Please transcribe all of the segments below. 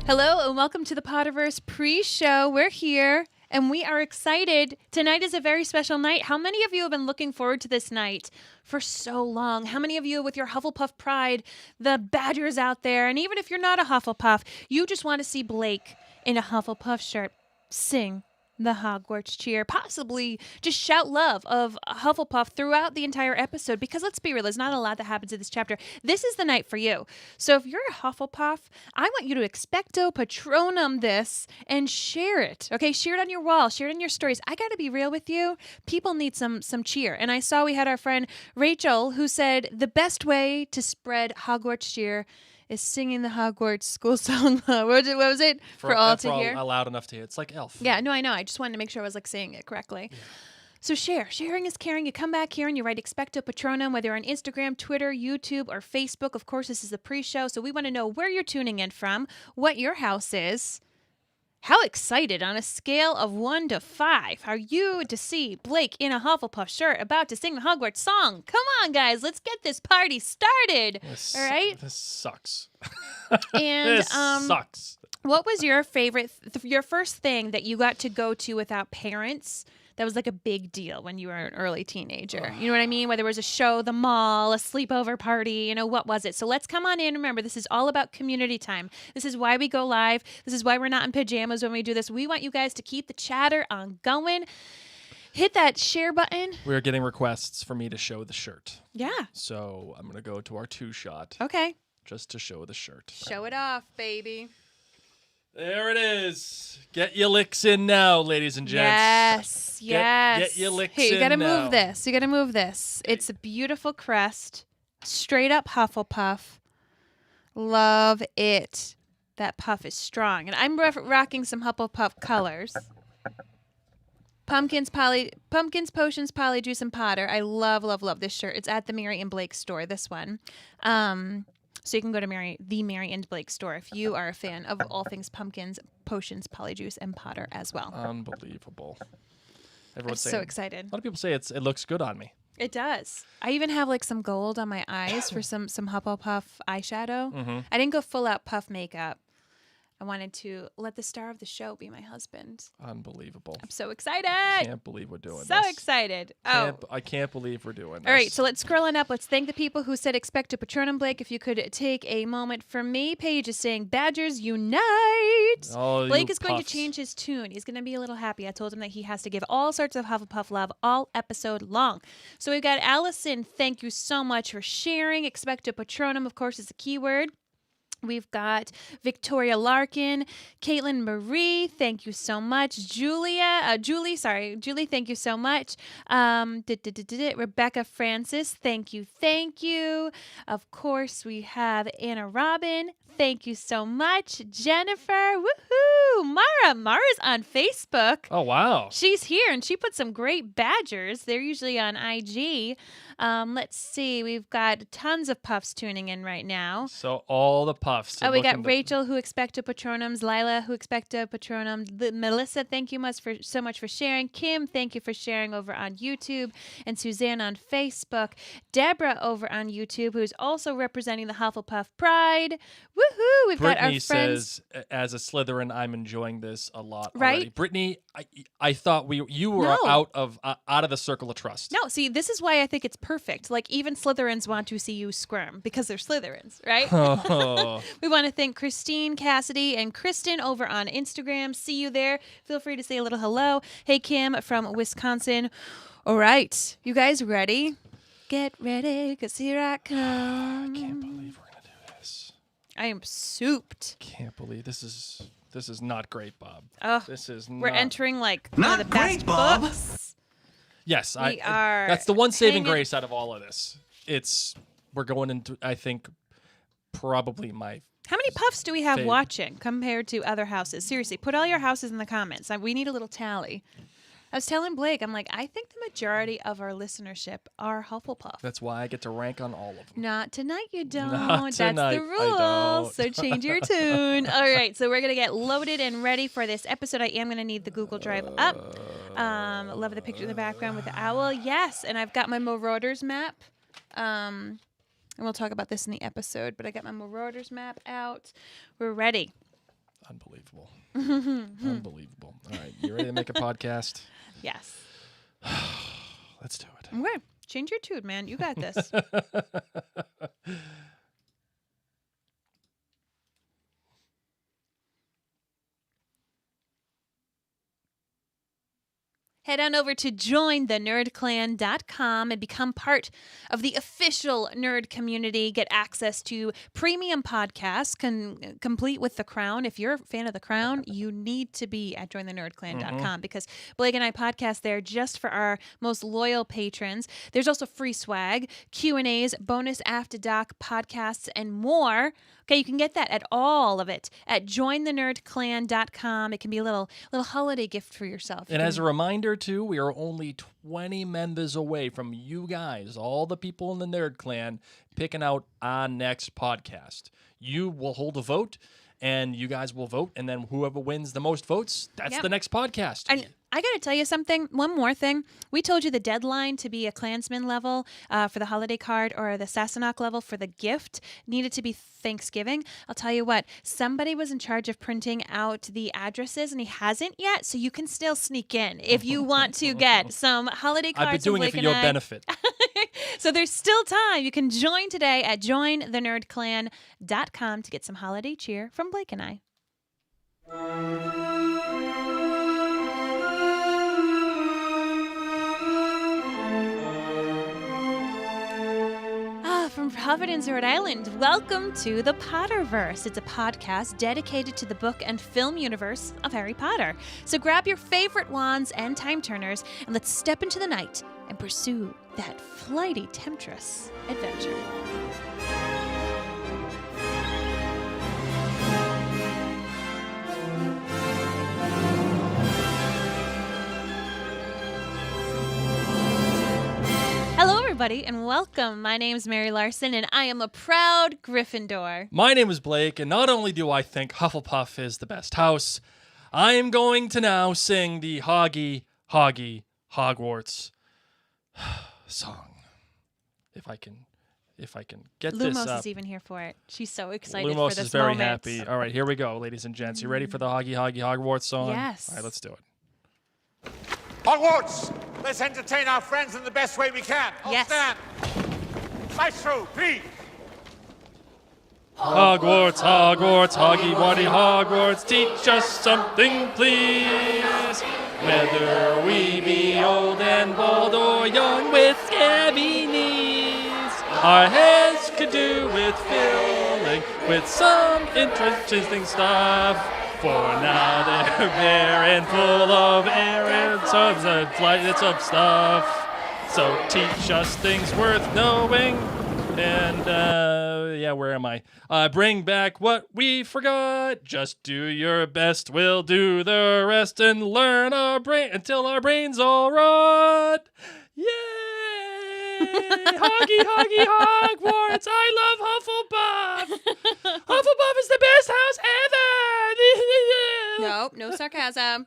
Hello and welcome to the Potterverse pre-show. We're here and we are excited. Tonight is a very special night. How many of you have been looking forward to this night for so long? How many of you with your Hufflepuff pride, the Badgers out there, and even if you're not a Hufflepuff, you just want to see Blake in a Hufflepuff shirt sing the Hogwarts cheer, possibly just shout love of Hufflepuff throughout the entire episode, because let's be real, there's not a lot that happens in this chapter. This is the night for you. So if you're a Hufflepuff, I want you to expecto patronum this and share it. Okay, share it on your wall, share it in your stories. I gotta be real with you. People need some cheer. And I saw we had our friend Rachel who said the best way to spread Hogwarts cheer is singing the Hogwarts school song. What was it? For all to hear? Loud enough to hear. It's like Elf. Yeah, no, I know. I just wanted to make sure I was saying it correctly. Yeah. So share. Sharing is caring. You come back here and you write expecto patronum, whether on Instagram, Twitter, YouTube, or Facebook. Of course, this is a pre-show, so we want to know where you're tuning in from, what your house is. How excited on a scale of 1 to 5 are you to see Blake in a Hufflepuff shirt about to sing the Hogwarts song? Come on, guys. Let's get this party started. All right? This sucks. And this sucks. What was your favorite, your first thing that you got to go to without parents that was like a big deal when you were an early teenager? You know what I mean? Whether it was a show, the mall, a sleepover party, what was it? So let's come on in. Remember, this is all about community time. This is why we go live. This is why we're not in pajamas when we do this. We want you guys to keep the chatter on going. Hit that share button. We're getting requests for me to show the shirt. Yeah. So I'm going to go to our 2-shot. Okay. Just to show the shirt. Show it off, baby. There it is. Get your licks in now, ladies and gents. Yes. Get your licks in Hey, you got to now. move this. You got to move this. It's a beautiful crest. Straight up Hufflepuff. Love it. That puff is strong. And I'm rocking some Hufflepuff colors. Pumpkins, Potions, Polyjuice, and Potter. I love, love, love this shirt. It's at the Mary and Blake store, this one. So you can go to the Mary and Blake store if you are a fan of all things pumpkins, potions, polyjuice, and Potter as well. Unbelievable. I'm so excited. A lot of people say it looks good on me. It does. I even have some gold on my eyes for some Hufflepuff eyeshadow. Mm-hmm. I didn't go full out puff makeup. I wanted to let the star of the show be my husband. Unbelievable. I'm so excited. I can't believe we're doing this. So excited. I can't believe we're doing this. All right, so let's scroll on up. Let's thank the people who said expecto patronum, Blake. If you could take a moment from me. Paige is saying Badgers unite. Oh, Blake is going to change his tune. He's going to be a little happy. I told him that he has to give all sorts of Hufflepuff love all episode long. So we've got Allison. Thank you so much for sharing. Expecto patronum, of course, is a keyword. We've got Victoria Larkin, Caitlin Marie, thank you so much. Julie, thank you so much. Rebecca Francis, thank you. Of course, we have Anna Robin, thank you so much. Jennifer, woohoo! Mara's on Facebook. Oh, wow. She's here, and she put some great Badgers. They're usually on IG. Let's see. We've got tons of puffs tuning in right now. So all the puffs. We got Rachel, who expecto patronums. Lila, who expecto patronum. Melissa, thank you so much for sharing. Kim, thank you for sharing over on YouTube. And Suzanne on Facebook. Deborah over on YouTube, who's also representing the Hufflepuff Pride. Woohoo! We've got our friends. Brittany says, as a Slytherin, I'm enjoying this a lot already. Right? Brittany, I thought you were out of the circle of trust. No, see, this is why I think it's perfect. Even Slytherins want to see you squirm because they're Slytherins, right? Oh. We want to thank Christine, Cassidy, and Kristen over on Instagram. See you there. Feel free to say a little hello. Hey, Kim from Wisconsin. All right. You guys ready? Get ready, because here I come. I can't believe we're going to do this. I am souped. Can't believe this is not great, Bob. Oh, this is we're entering one not of the great, best Bob. books. Yes, We are that's the one saving hanging- grace out of all of this. We're going into, I think, probably my. How many puffs do we have Favorite. watching compared to other houses? Seriously, put all your houses in the comments. We need a little tally. I was telling Blake, I'm like, I think the majority of our listenership are Hufflepuff. That's why I get to rank on all of them. Not tonight, you don't. Not tonight, That's the I rules. don't. So change your tune. All right, so we're going to get loaded and ready for this episode. I am going to need the Google Drive up. Love the picture in the background with the owl. Yes, and I've got my Marauders map. And we'll talk about this in the episode, but I got my Marauders map out. We're ready. Unbelievable. Unbelievable. All right, you ready to make a podcast? Yes. Let's do it. Okay. Change your tune, man. You got this. Head on over to jointhenerdclan.com and become part of the official nerd community. Get access to premium podcasts complete with The Crown. If you're a fan of The Crown, you need to be at jointhenerdclan.com because Blake and I podcast there just for our most loyal patrons. There's also free swag, Q&As, bonus After Doc podcasts, and more. Okay, you can get that at all of it at jointhenerdclan.com. It can be a little holiday gift for yourself. And as a reminder, too, we are only 20 members away from you guys, all the people in the Nerd Clan, picking out our next podcast. You will hold a vote, and you guys will vote, and then whoever wins the most votes, that's the next podcast. And I got to tell you something. One more thing. We told you the deadline to be a Klansman level for the holiday card or the Sassenach level for the gift needed to be Thanksgiving. I'll tell you what. Somebody was in charge of printing out the addresses, and he hasn't yet, so you can still sneak in if you want to get some holiday cards. I've been doing it for your benefit. So there's still time. You can join today at jointhenerdclan.com to get some holiday cheer from Blake and I. From Providence, Rhode Island, welcome to the Potterverse. It's a podcast dedicated to the book and film universe of Harry Potter. So grab your favorite wands and time turners and let's step into the night and pursue that flighty temptress adventure. Hello, everybody, and welcome. My name is Mary Larson, and I am a proud Gryffindor. My name is Blake, and not only do I think Hufflepuff is the best house, I am going to now sing the Hoggy Hoggy Hogwarts song. If I can get Lumos this up. is even here for it. She's so excited Lumos for this is very moment. happy. All right, here we go, ladies and gents. You ready for the Hoggy Hoggy Hogwarts song? Yes. All right, let's do it. Hogwarts! Let's entertain our friends in the best way we can. Yes. Stand. Maestro, please. Hogwarts, Hogwarts, Hoggy Woggy Hogwarts, teach us something, please. Whether we be old and bold or young with scabby knees, our heads could do with filling with some interesting stuff. For now they're bare and full of air and some stuff. So teach us things worth knowing. And, where am I? Bring back what we forgot. Just do your best, we'll do the rest and learn until our brains all rot. Yay! Hoggy Hoggy Hogwarts! I love Hufflepuff! Hufflepuff is the best house ever! No sarcasm.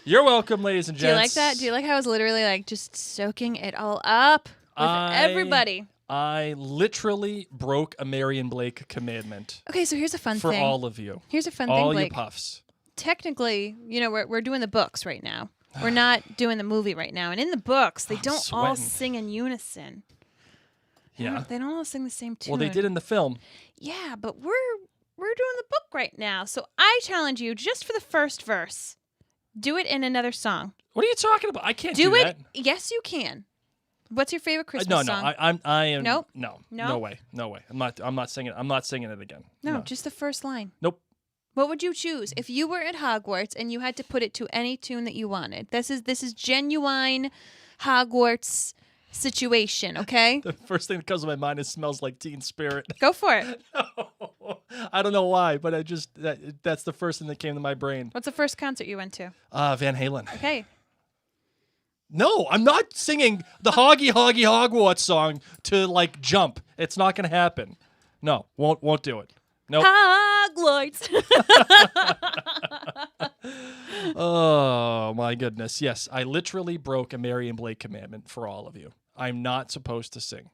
You're welcome, ladies and Do you like gents. that? Do you like how I was literally just soaking it all up with everybody? I literally broke a Marion Blake commandment. Okay, so here's a fun for thing. all of you. Here's a fun all thing, you Blake. puffs. Technically, we're doing the books right now. We're not doing the movie right now. And in the books, they don't all sing in unison. Yeah. They don't all sing the same tune. Well, they did in the film. Yeah, but we're doing the book right now. So I challenge you just for the first verse. Do it in another song. What are you talking about? I can't do it. that. Yes, you can. What's your favorite Christmas song? I am. Nope. No. No? No way. No way. I'm not singing. I'm not singing it again. No, just the first line. Nope. What would you choose if you were at Hogwarts and you had to put it to any tune that you wanted? This is genuine Hogwarts situation, okay? The first thing that comes to my mind is "Smells Like Teen Spirit." Go for it. I don't know why, but that's the first thing that came to my brain. What's the first concert you went to? Van Halen. Okay. No, I'm not singing the Hoggy Hoggy Hogwarts song to jump. It's not going to happen. No, won't do it. Nope. Hogwarts. Oh my goodness. Yes, I literally broke a Marion Blake commandment for all of you. I'm not supposed to sing.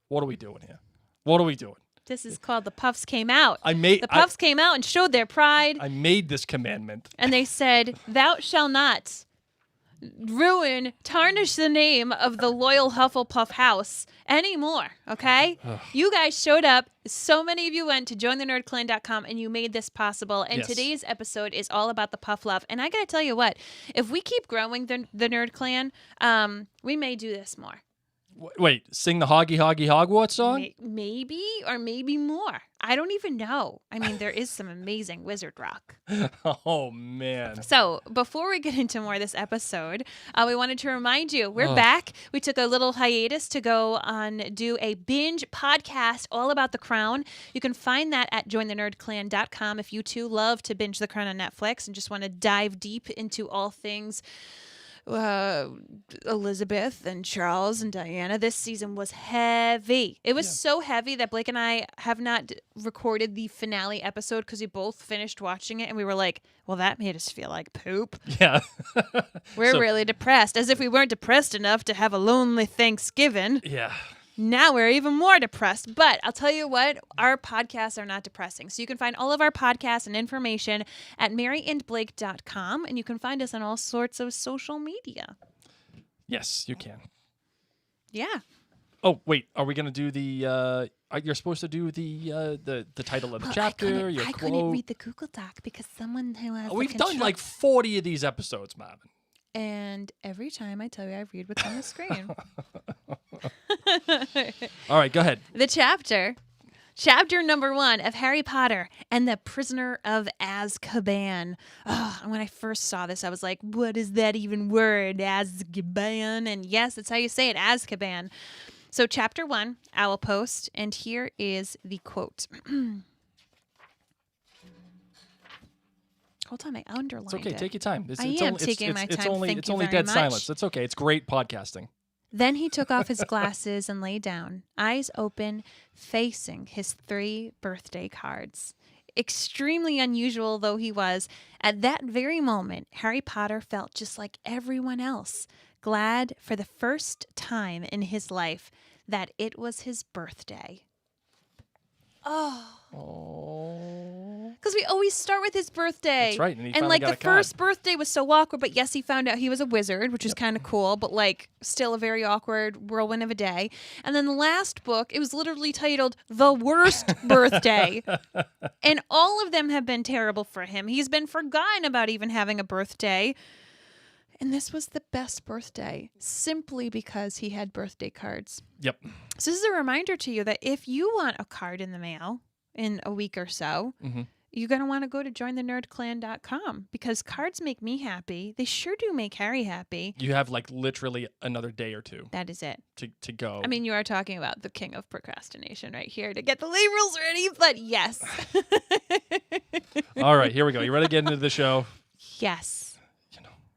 What are we doing here? What are we doing? This is called The Puffs Came Out. The Puffs came out and showed their pride. I made this commandment. And they said, "Thou shalt not tarnish the name of the loyal Hufflepuff house anymore." Okay? You guys showed up. So many of you went to jointhenerdclan.com and you made this possible. And today's episode is all about the Puff love. And I got to tell you what, if we keep growing the Nerd Clan, we may do this more. Wait, sing the Hoggy Hoggy Hogwarts song? Maybe, or maybe more. I don't even know. I mean, there is some amazing wizard rock. Oh, man. So before we get into more of this episode, we wanted to remind you, we're back. We took a little hiatus to go do a binge podcast all about The Crown. You can find that at jointhenerdclan.com if you too love to binge The Crown on Netflix and just want to dive deep into all things Elizabeth and Charles and Diana. This season was heavy. It was so heavy that Blake and I have not recorded the finale episode because we both finished watching it and we were like, well, that made us feel like poop. Yeah. We're really depressed, as if we weren't depressed enough to have a lonely Thanksgiving. Yeah. Now we're even more depressed. But I'll tell you what, our podcasts are not depressing. So you can find all of our podcasts and information at maryandblake.com, and you can find us on all sorts of social media. Yes, you can. Yeah. Oh, wait. Are we going to do the... you're supposed to do the title of the chapter, your I quote. couldn't read the Google Doc because someone who has We've done like 40 of these episodes, Marvin. And every time I tell you, I read what's on the screen. All right, go ahead. The chapter number 1 of Harry Potter and the Prisoner of Azkaban. When I first saw this, I was like, what is that even word, Azkaban? And yes, that's how you say it, Azkaban. So chapter 1, Owl Post, and here is the quote. Hold on, I underlined it. It's okay, take your time. I am taking my time. It's only dead silence. It's okay. It's great podcasting. Then he took off his glasses and lay down, eyes open, facing his 3 birthday cards. Extremely unusual though he was, at that very moment, Harry Potter felt just like everyone else, glad for the first time in his life that it was his birthday. Because we always start with his birthday. That's right. And like the first birthday was so awkward, but yes, he found out he was a wizard, which is kind of cool, but like still a very awkward whirlwind of a day. And then the last book, it was literally titled The Worst Birthday. And all of them have been terrible for him. He's been forgotten about even having a birthday. And this was the best birthday simply because he had birthday cards. Yep. So this is a reminder to you that if you want a card in the mail in a week or so, you're going to want to go to jointhenerdclan.com because cards make me happy. They sure do make Harry happy. You have like literally another day or two. That is it. To go. I mean, you are talking about the king of procrastination right here to get the labels ready, but yes. All right, here we go. You ready to get into the show? Yes.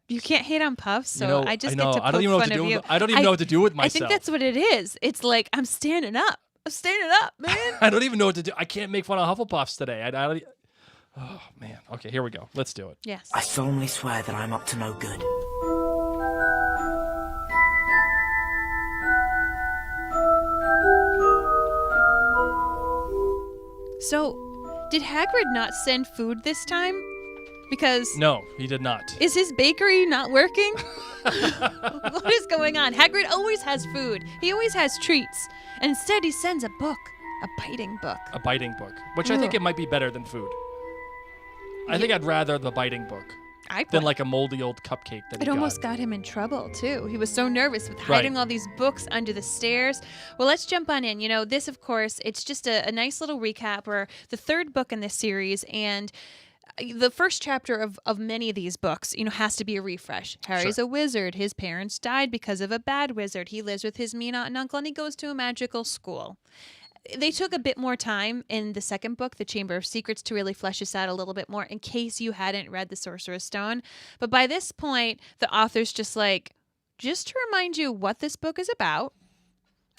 You can't hate on Puffs, so I just get to poke I don't even know fun what to of do. you. I don't even know what to do with myself. I think that's what it is. It's like, I'm standing up. I'm standing up, man. I don't even know what to do. I can't make fun of Hufflepuffs today. Oh, man. Okay, here we go. Let's do it. Yes. I solemnly swear that I'm up to no good. So, did Hagrid not send food this time? Because... No, he did not. Is his bakery not working? What is going on? Hagrid always has food. He always has treats. And instead he sends a book. A biting book. A biting book. Which I think it might be better than food. I think I'd rather the biting book than like a moldy old cupcake that he It almost got him in trouble, too. He was so nervous with hiding all these books under the stairs. Well, let's jump on in. You know, this, of course, it's just a nice little recap. We're the 3rd book in this series, and... the first chapter of many of these books, has to be a refresh. Harry's a wizard. His parents died because of a bad wizard. He lives with his mean aunt and uncle, and he goes to a magical school. They took a bit more time in the 2nd book, The Chamber of Secrets, to really flesh this out a little bit more in case you hadn't read The Sorcerer's Stone. But by this point, the author's just to remind you what this book is about.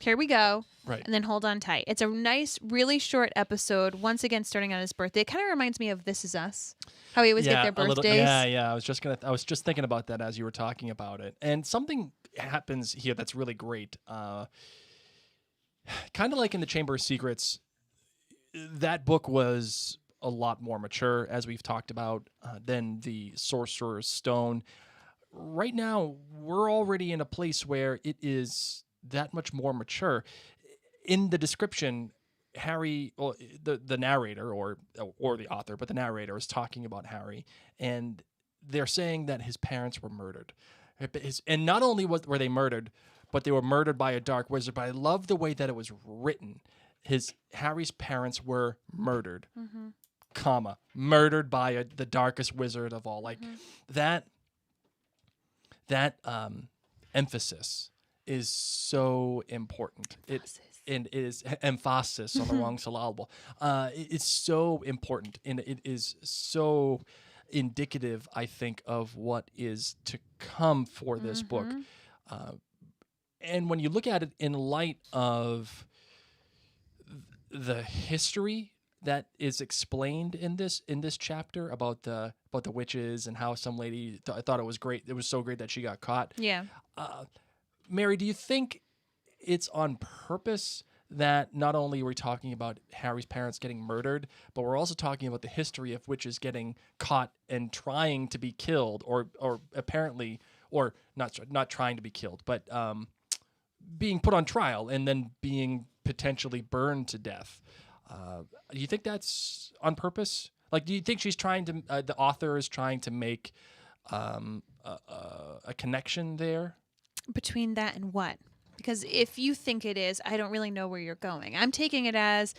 Here we go. Right. And then hold on tight. It's a nice, really short episode, once again starting on his birthday. It kind of reminds me of This Is Us. How we always get their birthdays. Yeah. I was just thinking about that as you were talking about it. And something happens here that's really great. Kind of like in the Chamber of Secrets, that book was a lot more mature, as we've talked about, than the Sorcerer's Stone. Right now, we're already in a place where it is that much more mature. In the description, Harry, well, the narrator or the author, but the narrator is talking about Harry, and they're saying that his parents were murdered. And not only were they murdered, but they were murdered by a dark wizard. But I love the way that it was written. Harry's parents were murdered, comma, murdered by the darkest wizard of all. Like that emphasis is so important. It is emphasis on the wrong syllable. It's so important, and it is so indicative, I think, of what is to come for this book. And when you look at it in light of the history that is explained in this chapter about the witches and how some lady thought it was great. It was so great that she got caught. Yeah. Mary, do you think it's on purpose that not only are we talking about Harry's parents getting murdered, but we're also talking about the history of witches getting caught and trying to be killed, or apparently, or not trying to be killed, but being put on trial and then being potentially burned to death? Do you think that's on purpose? Like, do you think she's trying to, the author is trying to make a connection there? Between that and what? Because if you think it is, I don't really know where you're going. I'm taking it as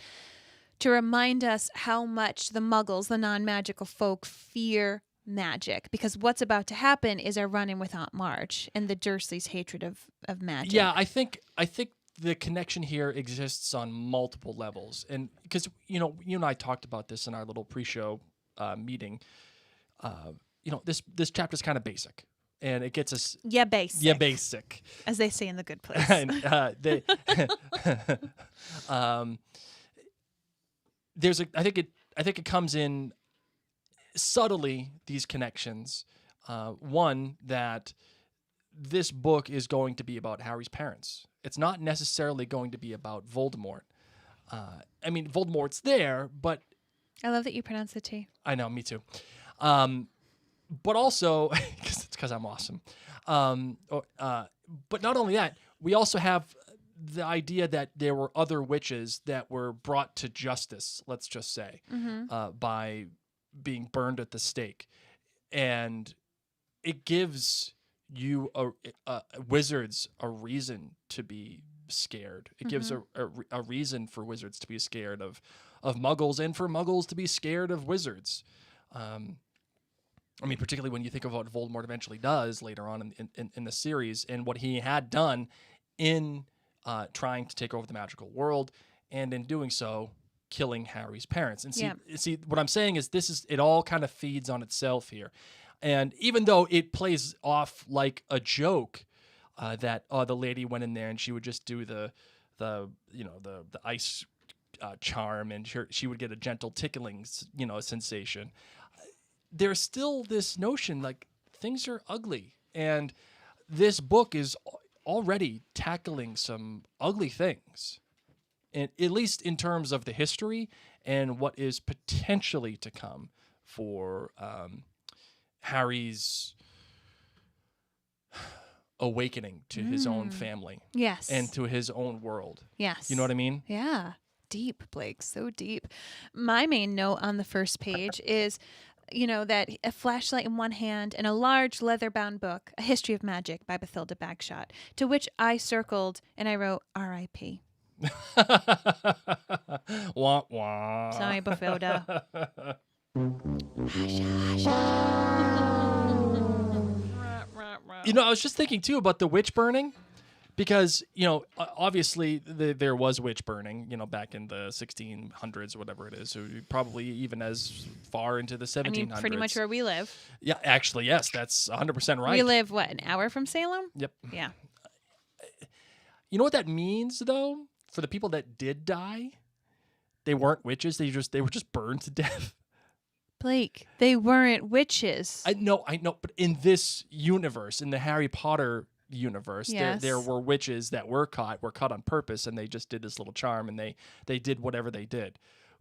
to remind us how much the Muggles, the non-magical folk, fear magic. Because what's about to happen is our run-in with Aunt March and the Dursleys' hatred of magic. Yeah, I think the connection here exists on multiple levels. And because, you and I talked about this in our little pre-show meeting. This chapter is kind of basic. And it gets us... Yeah, basic. Yeah, basic. As they say in The Good Place. And, I think it comes in subtly, these connections. One, that this book is going to be about Harry's parents. It's not necessarily going to be about Voldemort. I mean, Voldemort's there, but... I love that you pronounce the T. I know, me too. But also, because I'm awesome. But not only that, we also have the idea that there were other witches that were brought to justice, let's just say, by being burned at the stake. And it gives you wizards a reason to be scared. It gives a reason for wizards to be scared of Muggles, and for Muggles to be scared of wizards. I mean, particularly when you think of what Voldemort eventually does later on in the series, and what he had done in trying to take over the magical world, and in doing so, killing Harry's parents. And see, what I'm saying is it all kind of feeds on itself here. And even though it plays off like a joke, that the lady went in there and she would just do the ice charm, and she would get a gentle tickling sensation. There's still this notion like things are ugly, and this book is already tackling some ugly things, and at least in terms of the history and what is potentially to come for Harry's awakening to his own family, yes, and to his own world. Yes, you know what I mean? Yeah, deep, Blake, so deep. My main note on the first page is, that a flashlight in one hand and a large leather-bound book, A History of Magic by Bathilda Bagshot, to which I circled and I wrote R.I.P. Wah, wah. Sorry, Bathilda. I was just thinking, too, about the witch burning. Because, obviously there was witch burning, back in the 1600s or whatever it is. So probably even as far into the 1700s. I mean, pretty much where we live. Yeah, actually, yes, that's 100% right. We live, an hour from Salem? Yep. Yeah. You know what that means, though? For the people that did die, they weren't witches. They were just burned to death. Blake, they weren't witches. I know. But in this universe, in the Harry Potter universe, yes, there were witches that were caught on purpose, and they just did this little charm, and they did whatever they did.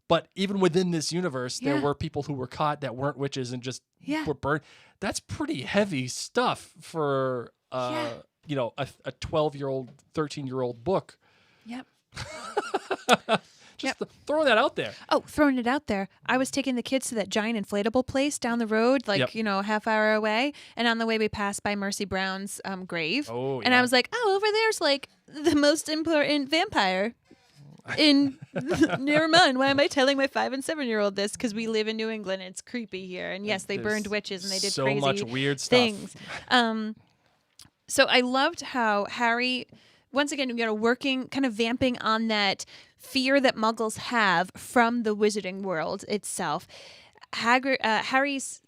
But even within this universe, there Yeah. were people who were caught that weren't witches and just Yeah. were burned. That's pretty heavy stuff for Yeah. a 12-year-old, 13-year-old book. Yep. Just throw that out there. Oh, throwing it out there. I was taking the kids to that giant inflatable place down the road, like, Yep. a half hour away. And on the way, we passed by Mercy Brown's grave. Oh, And I yeah. was like, oh, over there's like the most important vampire in near mine. Why am I telling my 5 and 7-year-old this? Because we live in New England and it's creepy here. And yes, they There's burned witches and they did so crazy much weird stuff. things. So I loved how Harry, once again, working, kind of vamping on that fear that Muggles have from the wizarding world itself. Harry's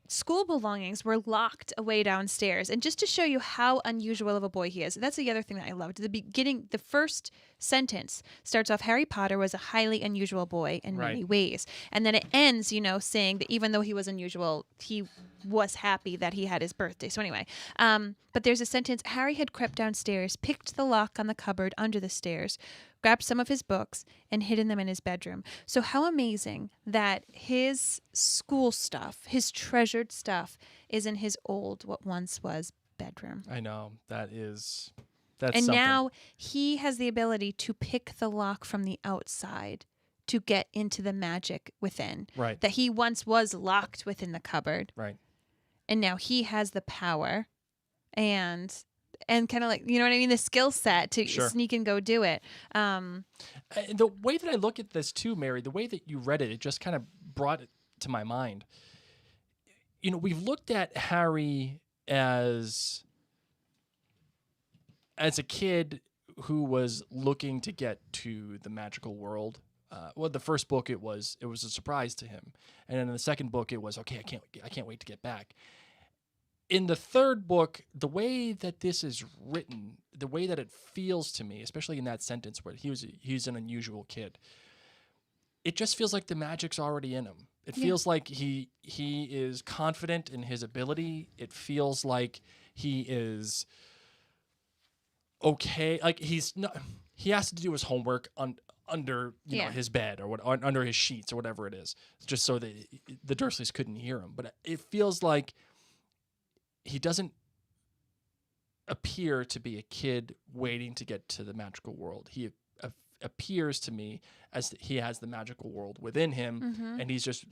school belongings were locked away downstairs. And just to show you how unusual of a boy he is, that's the other thing that I loved. The beginning, the first sentence starts off, Harry Potter was a highly unusual boy in many ways. And then it ends, saying that even though he was unusual, he was happy that he had his birthday. So anyway, but there's a sentence, Harry had crept downstairs, picked the lock on the cupboard under the stairs, grabbed some of his books, and hidden them in his bedroom. So how amazing that his school stuff, his treasured stuff, is in his old, what once was, bedroom. I know. That's And something. now he has the ability to pick the lock from the outside to get into the magic within. Right. That he once was locked within the cupboard. Right. And now he has the power and kind of like, the skill set to Sure. sneak and go do it. And the way that I look at this too, Mary, the way that you read it, it just kind of brought it to my mind. We've looked at Harry as a kid who was looking to get to the magical world. The first book it was a surprise to him, and then in the second book it was okay. I can't wait to get back. In the third book, the way that this is written, the way that it feels to me, especially in that sentence where he's an unusual kid, it just feels like the magic's already in him. It feels like he is confident in his ability. It feels like he is okay. Like he's not. He has to do his homework under his bed or under his sheets or whatever it is, just so that the Dursleys couldn't hear him. But it feels like he doesn't appear to be a kid waiting to get to the magical world. He appears to me as he has the magical world within him, and he doesn't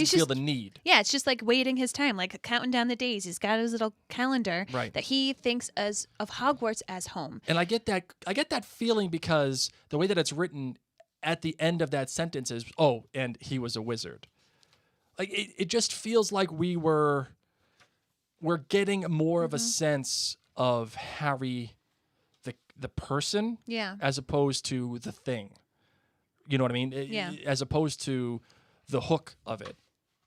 feel the need. Yeah, it's just like waiting his time, like counting down the days. He's got his little calendar Right. that he thinks of Hogwarts as home. And I get that feeling because the way that it's written at the end of that sentence is, oh, and he was a wizard. Like it just feels like we're getting more of a sense of Harry, the person, as opposed to the thing. You know what I mean? Yeah. As opposed to the hook of it,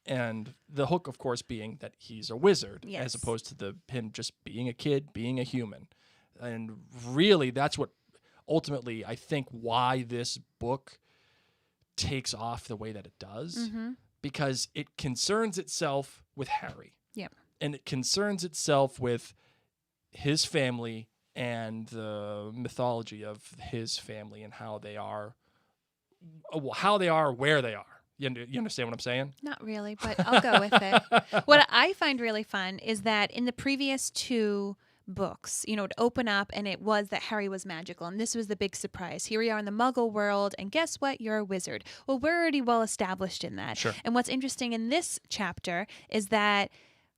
and the hook, of course, being that he's a wizard, Yes. as opposed to him just being a kid, being a human. And really, that's what ultimately I think why this book takes off the way that it does. Because it concerns itself with Harry. Yep. And it concerns itself with his family and the mythology of his family and how they are, where they are. You understand what I'm saying? Not really, but I'll go with it. What I find really fun is that in the previous 2 books, it open up and it was that Harry was magical, and this was the big surprise. Here we are in the Muggle world, and guess what? You're a wizard. Well, we're already well established in that. Sure. And what's interesting in this chapter is that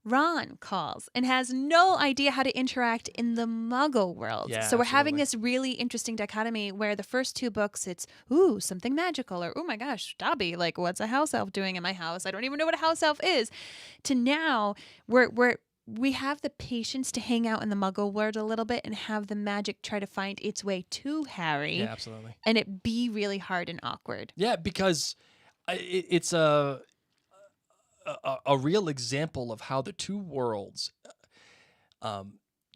Ron calls and has no idea how to interact in the Muggle world. Yeah, so we're having absolutely. this really interesting dichotomy where the first 2 books, it's, ooh, something magical, or, oh my gosh, Dobby, like, what's a house elf doing in my house? I don't even know what a house elf is. To now, we have the patience to hang out in the Muggle world a little bit and have the magic try to find its way to Harry. Yeah, absolutely. And it be really hard and awkward. Yeah, because it's a real example of how the 2 worlds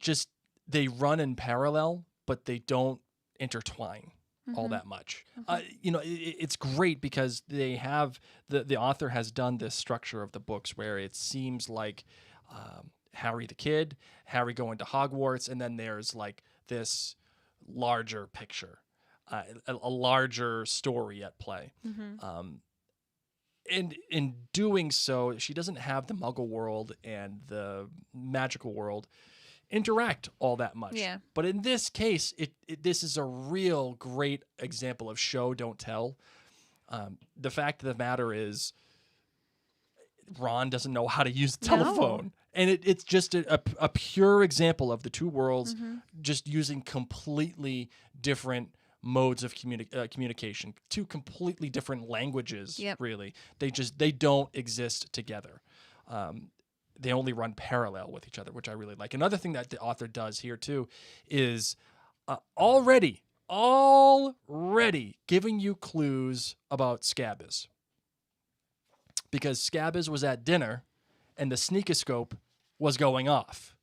just they run in parallel, but they don't intertwine all that much. It's great because they have the author has done this structure of the books where it seems like Harry the kid, Harry going to Hogwarts, and then there's like this larger picture. a larger story at play. And in doing so, she doesn't have the Muggle world and the magical world interact all that much. Yeah. But in this case, this is a real great example of show, don't tell. The fact of the matter is, Ron doesn't know how to use the telephone. And it's just a pure example of the two worlds just using completely different modes of communication, two completely different languages, really. They don't exist together. They only run parallel with each other, which I really like. Another thing that the author does here, too, is already giving you clues about Scabiz. Because Scabiz was at dinner and the sneakoscope was going off.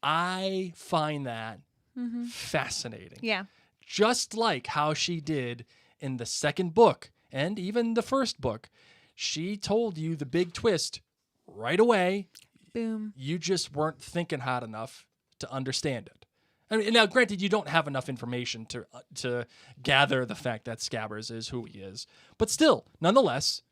I find that fascinating. Yeah. Just like how she did in the second book and even the first book. She told you the big twist right away. Boom. You just weren't thinking hard enough to understand it. I mean, now, granted, you don't have enough information to gather the fact that Scabiz is who he is. But still, nonetheless,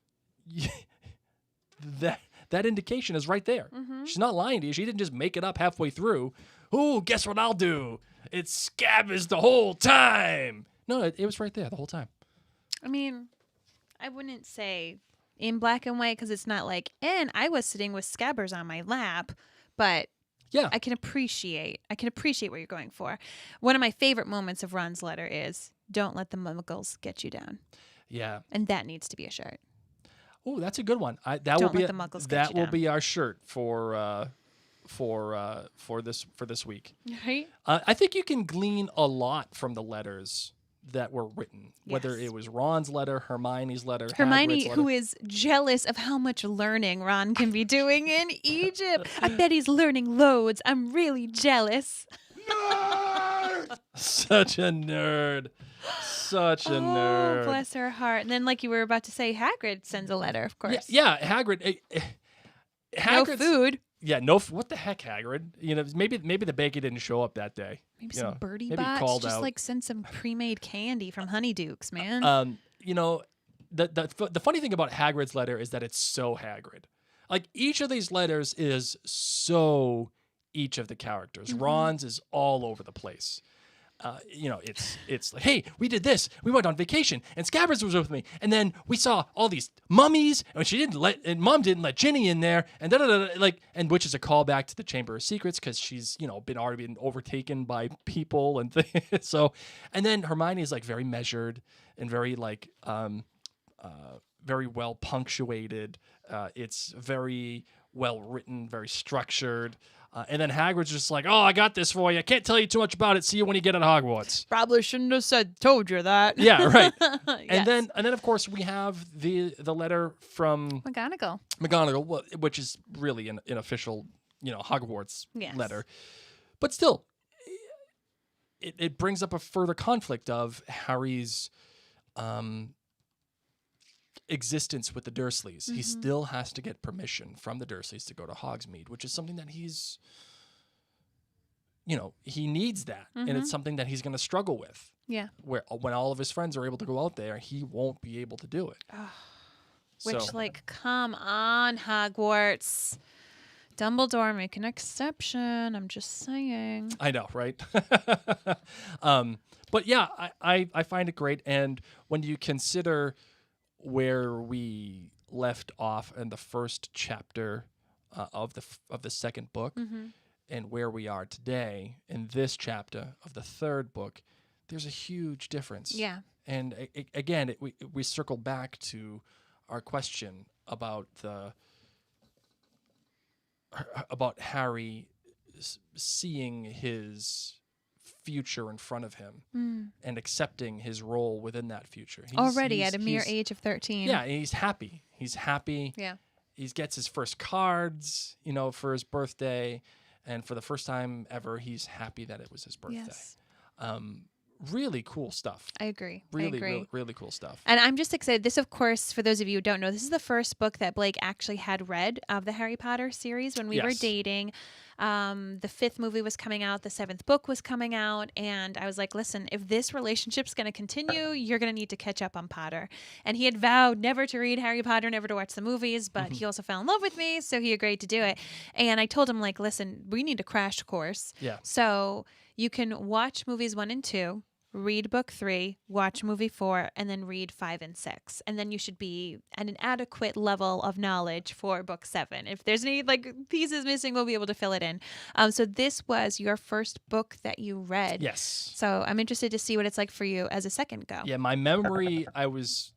that indication is right there. She's not lying to you. She didn't just make it up halfway through. Oh, guess what I'll do? It's Scabiz the whole time. No, it was right there the whole time. I mean, I wouldn't say in black and white because it's not like, and I was sitting with Scabiz on my lap, but yeah, I can appreciate what you're going for. One of my favorite moments of Ron's letter is, "Don't let the Muggles get you down." Yeah, and that needs to be a shirt. Oh, that's a good one. That Don't will be let the Muggles get you will down. be our shirt for this week. Right? I think you can glean a lot from the letters that were written, whether Yes. it was Ron's letter, Hermione's letter, Hermione, Hagrid's letter. who is jealous of how much learning Ron can be doing in Egypt. I bet he's learning loads. I'm really jealous. Such a nerd. Such a nerd. Oh, bless her heart. And then, like you were about to say, Hagrid sends a letter, of course. Yeah, Hagrid. No Hagrid's- food. Yeah, no. What the heck, Hagrid? You know, maybe the baker didn't show up that day. Maybe You some know, birdie maybe bots. called Just out. like send some pre-made candy from Honeydukes, man. You know, the funny thing about Hagrid's letter is that it's so Hagrid. Like each of these letters is so each of the characters. Ron's is all over the place. You know, it's like, hey, we did this. We went on vacation, and Scabiz was with me, and then we saw all these mummies, and Mom didn't let Ginny in there, and and which is a callback to the Chamber of Secrets because she's already been overtaken by people and things. So, and then Hermione is like very measured and very like very well punctuated. It's very well written, very structured. And then Hagrid's just like, oh, I got this for you. I can't tell you too much about it. See you when you get at Hogwarts. Probably shouldn't have told you that. Yeah, right. Yes. And then of course we have the letter from McGonagall, which is really an official, Hogwarts letter. But still, it brings up a further conflict of Harry's existence with the Dursleys. He still has to get permission from the Dursleys to go to Hogsmeade, which is something that he's, he needs that. And it's something that he's going to struggle with. Yeah. When all of his friends are able to go out there, he won't be able to do it. Come on, Hogwarts. Dumbledore, make an exception. I'm just saying. I know, right? But yeah, I find it great. And when you consider where we left off in the first chapter of the second book and where we are today in this chapter of the third book, there's a huge difference. Yeah. And again, we circle back to our question about Harry seeing his future in front of him and accepting his role within that future. Already at a mere age of 13. Yeah, and he's happy. He's happy. Yeah. He gets his first cards, for his birthday, and for the first time ever, he's happy that it was his birthday. Yes. really cool stuff. I agree. Really, really cool stuff. And I'm just excited. This, of course, for those of you who don't know, this is the first book that Blake actually had read of the Harry Potter series when we were dating. The 5th movie was coming out. The 7th book was coming out. And I was like, listen, if this relationship's going to continue, you're going to need to catch up on Potter. And he had vowed never to read Harry Potter, never to watch the movies, but he also fell in love with me, so he agreed to do it. And I told him, like, listen, we need a crash course. Yeah. So you can watch movies 1 and 2. Read book 3, watch movie 4, and then read 5 and 6. And then you should be at an adequate level of knowledge for book 7. If there's any pieces missing, we'll be able to fill it in. So this was your first book that you read. Yes. So I'm interested to see what it's like for you as a second go. Yeah, my memory, as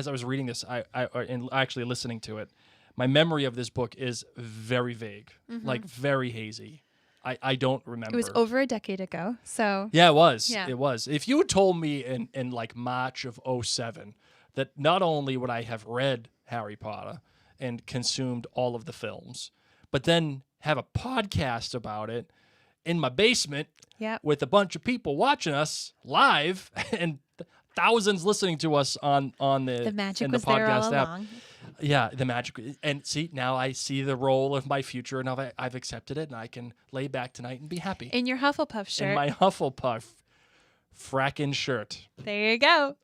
I was reading this, and actually listening to it, my memory of this book is very vague, like very hazy. I don't remember. It was over a decade ago, so... Yeah, it was. Yeah. It was. If you had told me in like March of 2007 that not only would I have read Harry Potter and consumed all of the films, but then have a podcast about it in my basement with a bunch of people watching us live and thousands listening to us on the magic in was the podcast there all app. along. Yeah, the magic. And see, now I see the role of my future, and I've accepted it, and I can lay back tonight and be happy. In your Hufflepuff shirt. In my Hufflepuff frackin' shirt. There you go.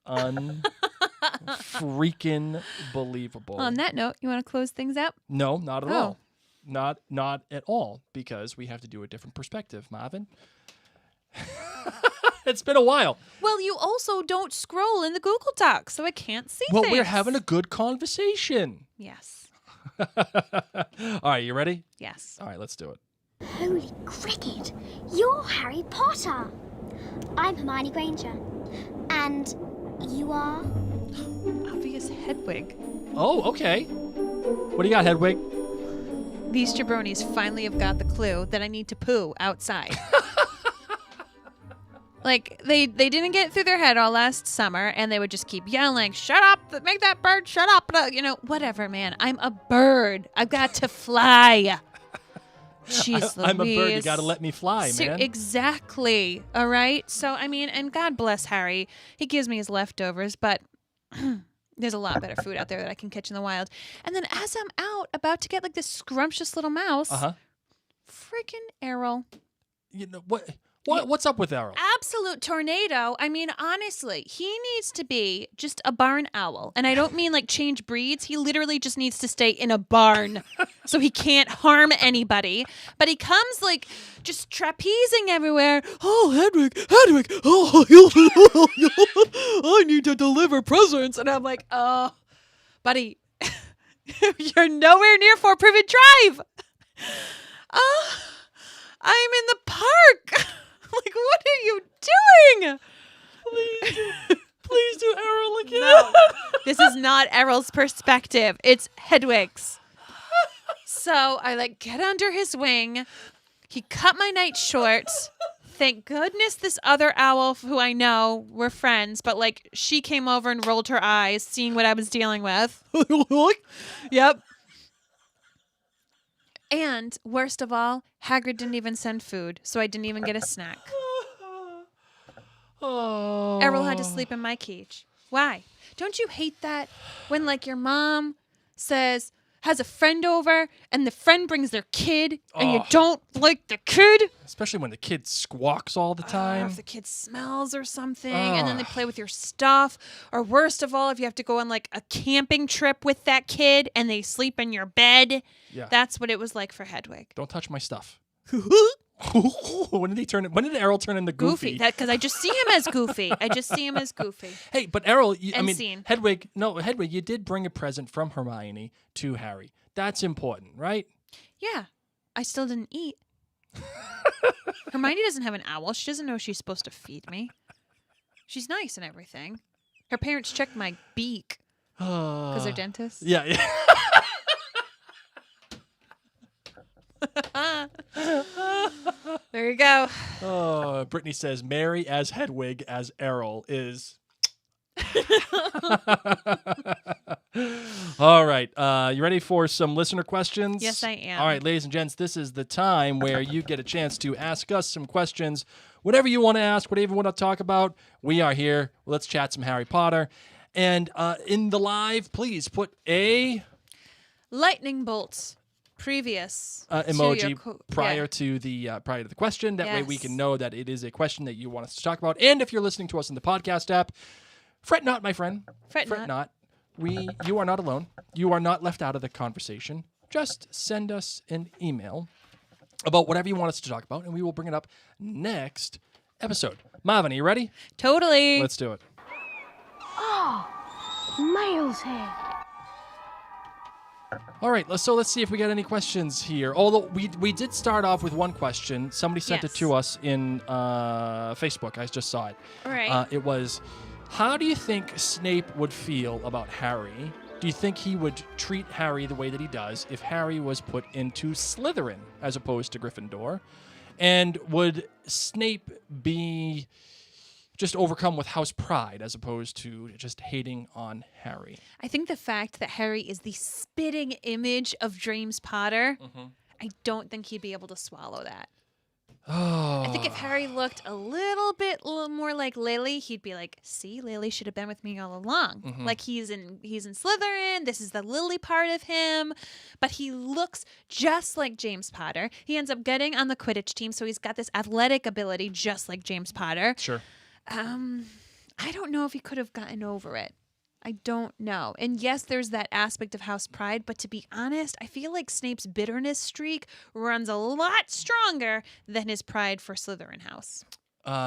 Freaking believable. On that note, you want to close things out? No, not at all. Not at all, because we have to do a different perspective, Marvin. It's been a while. Well, you also don't scroll in the Google Docs, so I can't see Well, things. we're having a good conversation. Yes. All right, you ready? Yes. All right, let's do it. Holy cricket! You're Harry Potter! I'm Hermione Granger. And you are? Obvious Hedwig. Oh, okay. What do you got, Hedwig? These jabronis finally have got the clue that I need to poo outside. Like, they didn't get it through their head all last summer, and they would just keep yelling, shut up, make that bird shut up. You know, whatever, man. I'm a bird. I've got to fly. Jeez, I'm a bird. You Louise. got to let me fly, man. Exactly. All right? So, I mean, and God bless Harry. He gives me his leftovers, but there's a lot better food out there that I can catch in the wild. And then as I'm out, about to get like this scrumptious little mouse, freaking Errol. You know what? What's up with Errol? Absolute tornado. I mean, honestly, he needs to be just a barn owl. And I don't mean like change breeds. He literally just needs to stay in a barn so he can't harm anybody. But he comes like just trapezing everywhere. Oh, Hedwig, oh, I need to deliver presents. And I'm like, oh, buddy, you're nowhere near Fort Privet Drive. I'm in the park. Like, what are you doing? Please do Errol again. No, this is not Errol's perspective. It's Hedwig's. So I like get under his wing. He cut my night short. Thank goodness this other owl who I know we're friends, but like she came over and rolled her eyes seeing what I was dealing with. Yep. And worst of all, Hagrid didn't even send food, so I didn't even get a snack. Oh. Errol had to sleep in my cage. Why? Don't you hate that when like your mom has a friend over and the friend brings their kid and you don't like the kid? Especially when the kid squawks all the time. Or if the kid smells or something and then they play with your stuff. Or worst of all, if you have to go on like a camping trip with that kid and they sleep in your bed. Yeah. That's what it was like for Hedwig. Don't touch my stuff. When did Errol turn into Goofy? Because I just see him as Goofy. Hey, but Errol, Scene. Hedwig, you did bring a present from Hermione to Harry. That's important, right? Yeah. I still didn't eat. Hermione doesn't have an owl. She doesn't know she's supposed to feed me. She's nice and everything. Her parents checked my beak because they're dentists. Yeah. There you go. Oh, Brittany says Mary as Hedwig as Errol is. All right. You ready for some listener questions? Yes, I am. All right, ladies and gents, this is the time where you get a chance to ask us some questions. Whatever you want to ask, whatever you want to talk about, we are here. Let's chat some Harry Potter. And in the live, please put a Lightning bolts. Previous emoji prior to the question. That way we can know that it is a question that you want us to talk about. And if you're listening to us in the podcast app, fret not, my friend. Fret not. You are not alone. You are not left out of the conversation. Just send us an email about whatever you want us to talk about, and we will bring it up next episode. Marvin, are you ready? Totally. Let's do it. Oh, Mail's here. All right, let's see if we got any questions here. Although we did start off with one question. Somebody sent it to us in Facebook. I just saw it. All right. It was, how do you think Snape would feel about Harry? Do you think he would treat Harry the way that he does if Harry was put into Slytherin as opposed to Gryffindor? And would Snape be just overcome with house pride as opposed to just hating on Harry? I think the fact that Harry is the spitting image of James Potter, I don't think he'd be able to swallow that. Oh. I think if Harry looked a little more like Lily, he'd be like, "See, Lily should have been with me all along." Like he's in Slytherin. This is the Lily part of him, but he looks just like James Potter. He ends up getting on the Quidditch team, so he's got this athletic ability just like James Potter. Sure. I don't know if he could have gotten over it. I don't know. And yes, there's that aspect of house pride, but to be honest, I feel like Snape's bitterness streak runs a lot stronger than his pride for Slytherin house.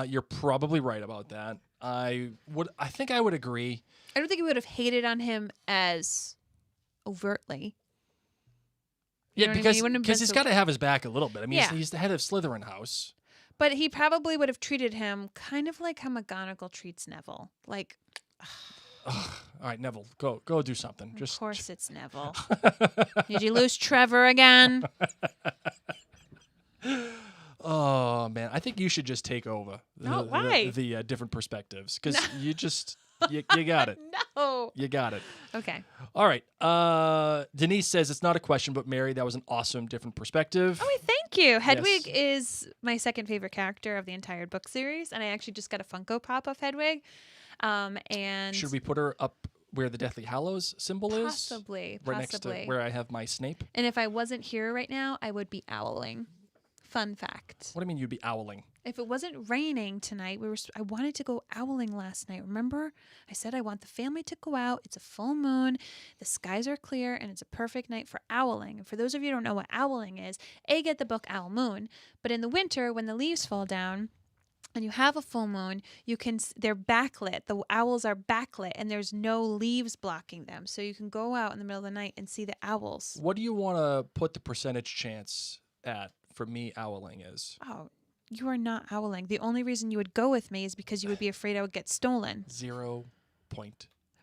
You're probably right about that. I think I would agree. I don't think he would have hated on him as overtly. You know what I mean? Because he's got to have his back a little bit. I mean, Yeah. he's the head of Slytherin house. But he probably would have treated him kind of like how McGonagall treats Neville. Like, All right, Neville, go do something. of course it's Neville. Did you lose Trevor again? Oh man, I think you should just take over. No, why? The different perspectives, because you just you got it. No. You got it. Okay. All right. Denise says it's not a question, but Mary, that was an awesome different perspective. Oh, thank you. Hedwig is my second favorite character of the entire book series, and I actually just got a Funko Pop of Hedwig. And should we put her up where the Deathly Hallows symbol is? Possibly. Right next to where I have my Snape. And if I wasn't here right now, I would be owling. Fun fact. What do you mean you'd be owling? If it wasn't raining tonight, I wanted to go owling last night. Remember? I said I want the family to go out. It's a full moon. The skies are clear, and it's a perfect night for owling. And for those of you who don't know what owling is, get the book Owl Moon. But in the winter, when the leaves fall down, and you have a full moon, they're backlit. The owls are backlit, and there's no leaves blocking them. So you can go out in the middle of the night and see the owls. What do you want to put the percentage chance at for me owling is? Oh, you are not owling. The only reason you would go with me is because you would be afraid I would get stolen. 0.0.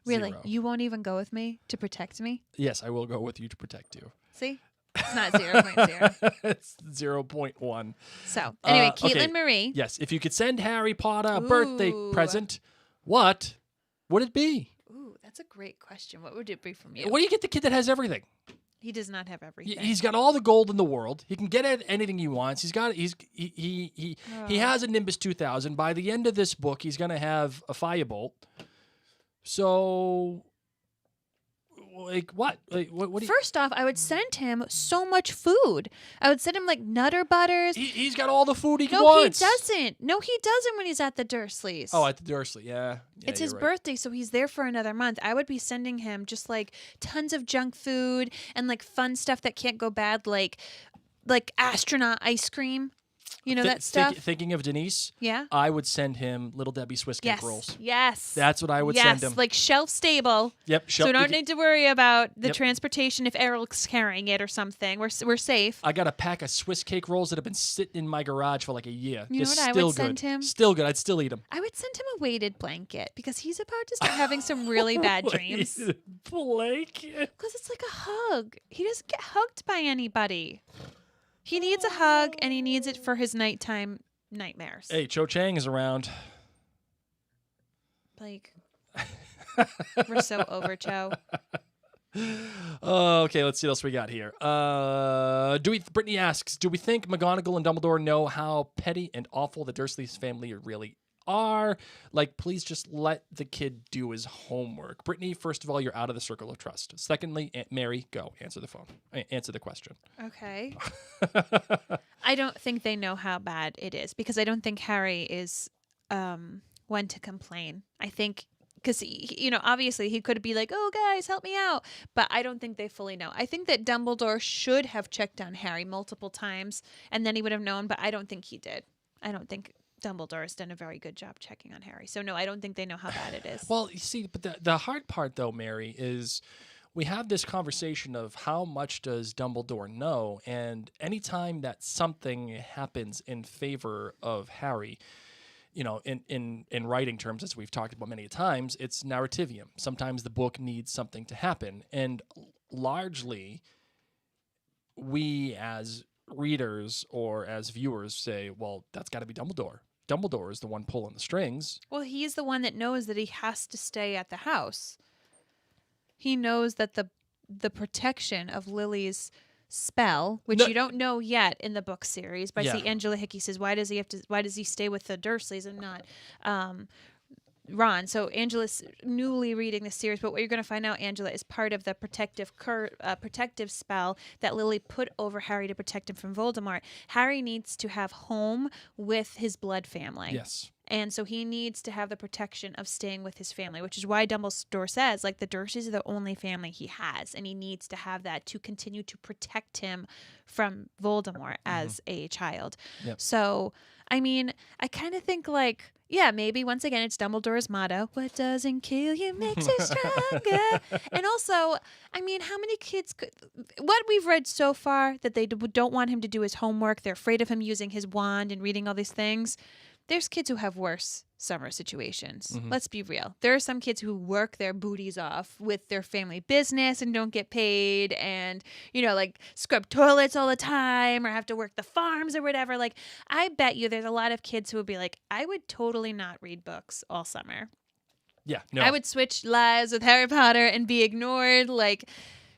Really? You won't even go with me to protect me? Yes, I will go with you to protect you. See? It's not 0.0. It's 0.1. So, anyway, Caitlin okay. Marie. Yes, if you could send Harry Potter a birthday present, what would it be? Ooh, that's a great question. What would it be from you? What do you get the kid that has everything? He does not have everything. He's got all the gold in the world. He can get anything he wants. He has a Nimbus 2000. By the end of this book, he's going to have a Firebolt. So, like what? Like what do you... First off, I would send him so much food. I would send him like Nutter Butters. He's got all the food he wants. No, he doesn't. No, he doesn't when he's at the Dursleys. Oh, at the Dursley, yeah. It's his birthday, so he's there for another month. I would be sending him just like tons of junk food and like fun stuff that can't go bad, like astronaut ice cream. You know that stuff? Thinking of Denise, yeah, I would send him Little Debbie Swiss cake rolls. Yes. That's what I would send him. Like shelf stable. Yep. So we don't need to worry about the transportation if Errol's carrying it or something. We're safe. I got a pack of Swiss cake rolls that have been sitting in my garage for like a year. You know what I would send him? Still good. I'd still eat them. I would send him a weighted blanket because he's about to start having some really bad dreams. Blanket? Because it's like a hug. He doesn't get hugged by anybody. He needs a hug, and he needs it for his nighttime nightmares. Hey, Cho Chang is around. Like, we're so over Cho. Okay, let's see what else we got here. Brittany asks, do we think McGonagall and Dumbledore know how petty and awful the Dursleys family really are? Like, please just let the kid do his homework. Brittany, first of all, you're out of the circle of trust. Secondly, Aunt Mary, go. Answer the phone. Answer the question. Okay. I don't think they know how bad it is because I don't think Harry is one to complain. I think because, obviously he could be like, oh, guys, help me out. But I don't think they fully know. I think that Dumbledore should have checked on Harry multiple times and then he would have known. But I don't think he did. I don't think Dumbledore has done a very good job checking on Harry. So, no, I don't think they know how bad it is. Well, you see, but the hard part, though, Mary, is we have this conversation of how much does Dumbledore know, and anytime that something happens in favor of Harry, in writing terms, as we've talked about many times, it's narrativium. Sometimes the book needs something to happen, and largely we as readers or as viewers say, well, that's got to be Dumbledore. Dumbledore is the one pulling the strings. Well, he's the one that knows that he has to stay at the house. He knows that the protection of Lily's spell, which you don't know yet in the book series, but I see Angela Hickey says, why does he stay with the Dursleys and not Ron? So Angela's newly reading the series, but what you're going to find out, Angela, is part of the protective spell that Lily put over Harry to protect him from Voldemort. Harry needs to have home with his blood family. Yes. And so he needs to have the protection of staying with his family, which is why Dumbledore says, like, the Dursleys are the only family he has, and he needs to have that to continue to protect him from Voldemort as a child. Yep. So, I mean, I kind of think, like, yeah, maybe once again it's Dumbledore's motto, what doesn't kill you makes you stronger. And also, I mean, how many kids what we've read so far that they don't want him to do his homework, they're afraid of him using his wand and reading all these things. There's kids who have worse summer situations. Mm-hmm. Let's be real. There are some kids who work their booties off with their family business and don't get paid and, like scrub toilets all the time or have to work the farms or whatever. Like, I bet you there's a lot of kids who would be like, I would totally not read books all summer. Yeah, no. I would switch lives with Harry Potter and be ignored. Like,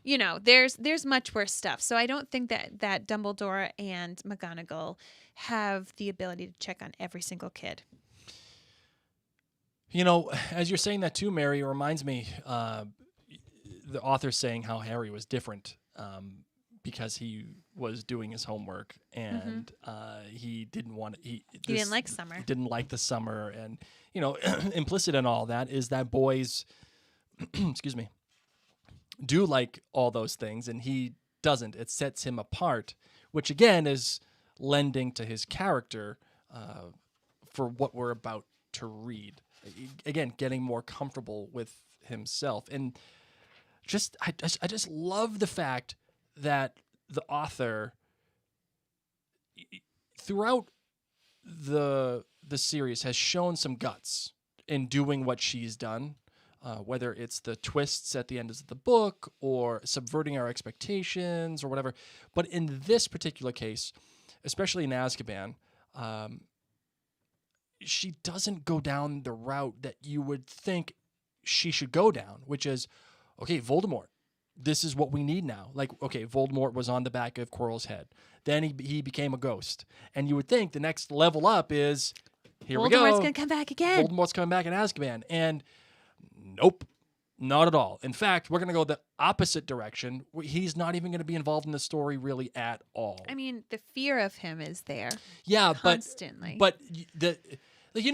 there's much worse stuff. So I don't think that Dumbledore and McGonagall have the ability to check on every single kid. As you're saying that too, Mary, it reminds me the author saying how Harry was different because he was doing his homework and he didn't want to. He didn't like summer. Didn't like the summer, and implicit in all that is that boys, excuse me, do like all those things, and he doesn't. It sets him apart, which again is lending to his character for what we're about to read. Again, getting more comfortable with himself, and I just love the fact that the author throughout the series has shown some guts in doing what she's done. Whether it's the twists at the end of the book or subverting our expectations or whatever. But in this particular case, especially in Azkaban, she doesn't go down the route that you would think she should go down, which is, okay, Voldemort, this is what we need now. Like, okay, Voldemort was on the back of Quirrell's head. Then he became a ghost. And you would think the next level up is, here we go. Voldemort's going to come back again. Voldemort's coming back in Azkaban. And nope, not at all. In fact, we're going to go the opposite direction. He's not even going to be involved in the story really at all. I mean, the fear of him is there. Yeah, constantly. But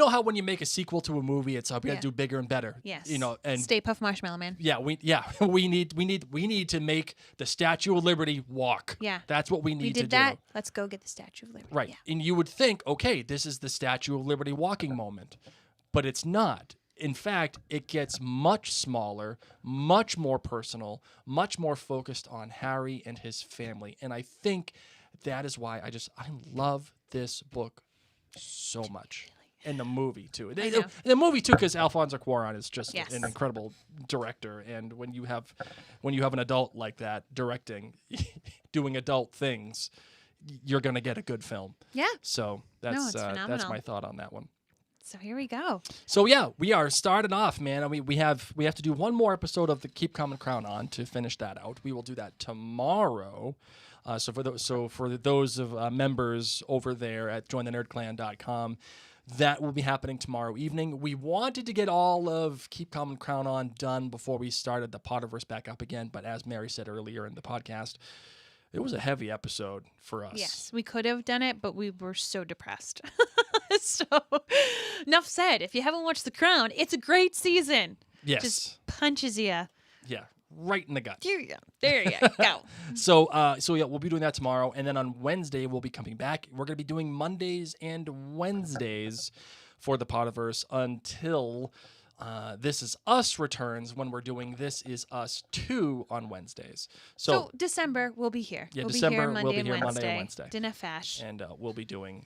how when you make a sequel to a movie, it's we got to do bigger and better. Yes. And Stay Puft Marshmallow Man. Yeah, we need to make the Statue of Liberty walk. Yeah. That's what we need to do. We did that. Let's go get the Statue of Liberty. Right. Yeah. And you would think, okay, this is the Statue of Liberty walking moment. But it's not. In fact, it gets much smaller, much more personal, much more focused on Harry and his family. And I think that is why I love this book so much. And the movie, too. The movie, too, because Alfonso Cuarón is just an incredible director. And when you have an adult like that directing, doing adult things, you're going to get a good film. Yeah. So it's that's phenomenal. my thought on that one. So here we go. So yeah, we are starting off, man. We have to do one more episode of the Keep Common Crown on to finish that out. We will do that tomorrow. So for those of members over there at jointhenerdclan.com, that will be happening tomorrow evening. We wanted to get all of Keep Common Crown on done before we started the Potterverse back up again, but as Mary said earlier in the podcast, it was a heavy episode for us. Yes, we could have done it, but we were so depressed. So, enough said. If you haven't watched The Crown, it's a great season. Yes. Just punches you. Yeah, right in the gut. There you go. There you go. So yeah, we'll be doing that tomorrow, and then on Wednesday we'll be coming back. We're going to be doing Mondays and Wednesdays for the Potterverse until This Is Us returns, when we're doing This Is Us 2 on Wednesdays. So December we'll be here. Yeah, we'll December be here Monday we'll be and here Wednesday. Monday and Wednesday. Dinner fash. And we'll be doing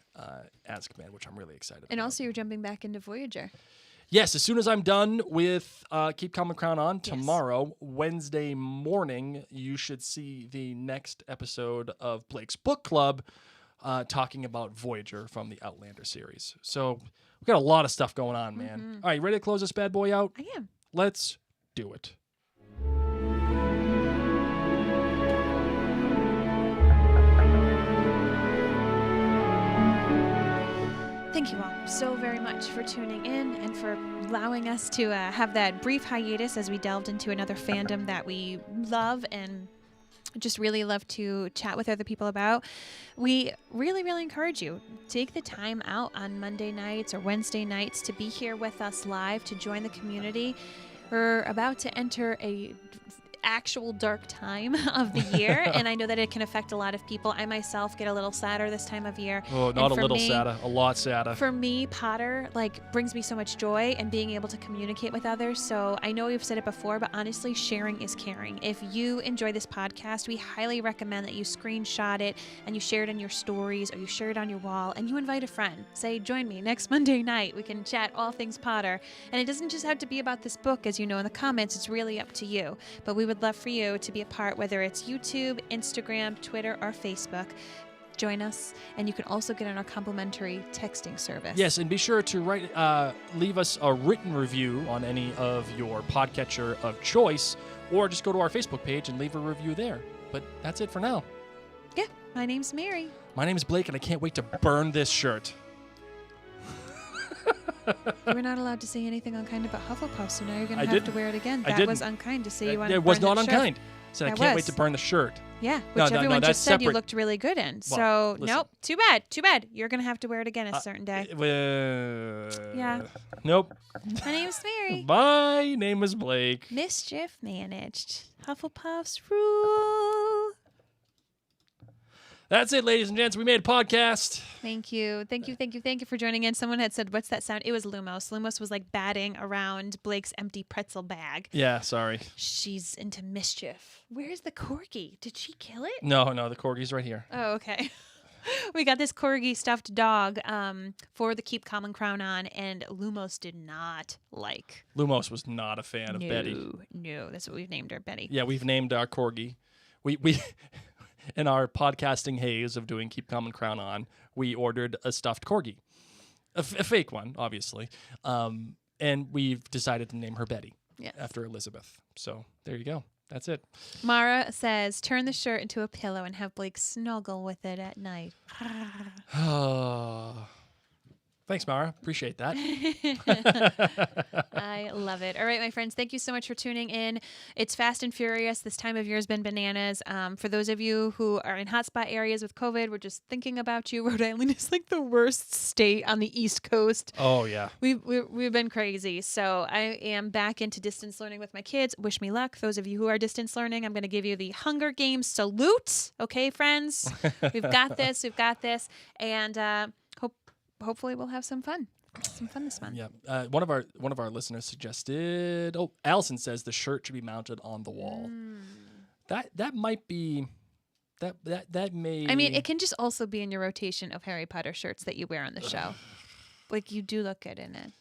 Azkaban, which I'm really excited about. And also you're jumping back into Voyager. Yes, as soon as I'm done with Keep Common Crown on tomorrow, Wednesday morning, you should see the next episode of Blake's Book Club talking about Voyager from the Outlander series. So we've got a lot of stuff going on, man. All right, you ready to close this bad boy out? I am. Let's do it. Thank you all so very much for tuning in and for allowing us to have that brief hiatus as we delved into another fandom that we love and just really love to chat with other people about. We really, really encourage you. Take the time out on Monday nights or Wednesday nights to be here with us live, to join the community. We're about to enter a actual dark time of the year, and I know that it can affect a lot of people. I myself get a little sadder this time of year. Oh, not a little sadder, a lot sadder. For me, Potter brings me so much joy, and being able to communicate with others. So I know we've said it before, but honestly, sharing is caring. If you enjoy this podcast, we highly recommend that you screenshot it and you share it in your stories, or you share it on your wall, and you invite a friend. Say, join me next Monday night. We can chat all things Potter. And it doesn't just have to be about this book, as you know in the comments. It's really up to you. But we would love for you to be a part, whether it's YouTube, Instagram, Twitter, or Facebook. Join us, and you can also get on our complimentary texting service. Yes, and be sure to leave us a written review on any of your podcatcher of choice, or just go to our Facebook page and leave a review there. But that's it for now. Yeah, my name's Mary. My name is Blake, and I can't wait to burn this shirt. You were not allowed to say anything unkind about Hufflepuff, so now you're going to have to wear it again. That was unkind to say you wanted to burn It was not that shirt. unkind. I said I can't wait to burn the shirt. Yeah, No, which everyone that's just said you separate. looked really good in. Well, So, listen. nope, too bad, too bad. You're going to have to wear it again a certain day. Yeah. Nope. My name's Mary. My name is Blake. Mischief managed. Hufflepuff's rule. That's it, ladies and gents. We made a podcast. Thank you. Thank you for joining in. Someone had said, what's that sound? It was Lumos. Lumos was batting around Blake's empty pretzel bag. Yeah, sorry. She's into mischief. Where's the corgi? Did she kill it? No, the corgi's right here. Oh, okay. We got this corgi stuffed dog for the Keep Common Crown on, and Lumos did not like. Lumos was not a fan of Betty. No, that's what we've named her, Betty. Yeah, we've named our corgi. We in our podcasting haze of doing Keep Common Crown on, we ordered a stuffed corgi, a fake one, obviously, and we've decided to name her Betty after Elizabeth. So there you go. That's it. Mara says, turn the shirt into a pillow and have Blake snuggle with it at night. Thanks, Mara. Appreciate that. I love it. All right, my friends, thank you so much for tuning in. It's fast and furious. This time of year has been bananas. For those of you who are in hotspot areas with COVID, we're just thinking about you. Rhode Island is the worst state on the East Coast. Oh, yeah. We've been crazy. So I am back into distance learning with my kids. Wish me luck. Those of you who are distance learning, I'm going to give you the Hunger Games salute. Okay, friends? We've got this. We've got this. And hopefully we'll have some fun. Some fun this month. Yeah. One of our listeners suggested. Oh, Allison says the shirt should be mounted on the wall. That might be. That may. I mean, it can just also be in your rotation of Harry Potter shirts that you wear on the show. You do look good in it.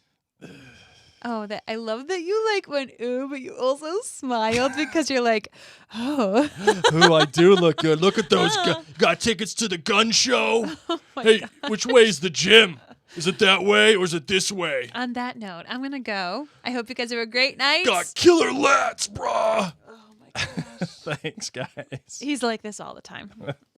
Oh, I love that you went ooh, but you also smiled because you're oh. Ooh, I do look good. Look at those. Got tickets to the gun show. Oh my hey, gosh. which way's the gym? Is it that way or is it this way? On that note, I'm going to go. I hope you guys have a great night. Got killer lats, brah. Oh my gosh. Thanks, guys. He's like this all the time.